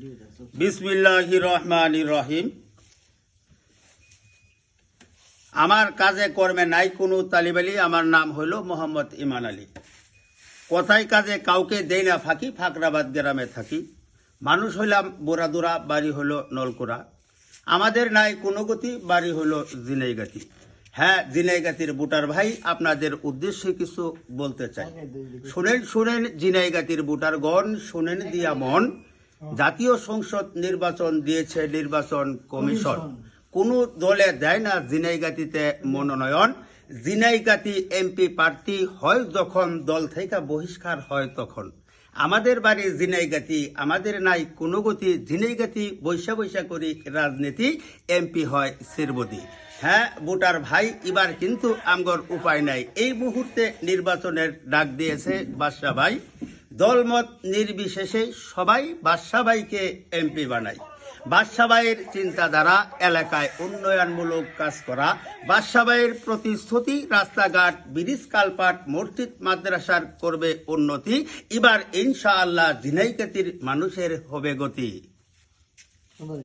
বিসমিল্লাহির রহমানির রহিম। আমার কাজে কর্মে নাই কোনো তালিব আলী। আমার নাম হলো মোহাম্মদ ইমান আলী। কথায় কাজে কাউকে দেই না ফাঁকি, ফাকরাবাদ গ্রামে থাকি। মানুষ হইলাম বোরাদুরা, বাড়ি হলো নলকুড়া। আমাদের নাই কোনো গতি, বাড়ি হলো জিনাইগাতি। হ্যাঁ, জিনাইগাতির বুটার ভাই, আপনাদের উদ্দেশ্যে কিছু বলতে চাই। শুনেন শুনেন জিনাইগাতির বুটার গণ, শুনেন দিয়া মন। জাতীয় সংসদ নির্বাচন দিয়েছে নির্বাচন কমিশন। কোনো দলে দেয় না জিনাইগাতিতে মনোনয়ন। জিনাইগাতি এমপি প্রার্থী হয় যখন, দল থেকে বহিষ্কার হয় তখন। আমাদের বাড়ি জিনাইগাতি, আমাদের নাই কোনো গতি। জিনাইগাতি বৈশা বৈশা করি রাজনীতি, এমপি হয় শিরবদি। হ্যাঁ ভোটার ভাই, এবার কিন্তু আমগর উপায় নাই। এই মুহূর্তে নির্বাচনের ডাক দিয়েছে বাদশা ভাই। দলমত নির্বিশেষে সবাই বাদশা ভাইকে এমপি বানায়। বাদশা ভাইয়ের চিন্তাধারা এলাকায় উন্নয়নমূলক কাজ করা। বাদশা ভাইয়ের প্রতিশ্রুতি রাস্তাঘাট, ব্রিজ, কালপাট, মসজিদ, মাদ্রাসার করবে উন্নতি। এবার ইনশাআল্লাহ জিনাইগাতির মানুষের হবে গতি।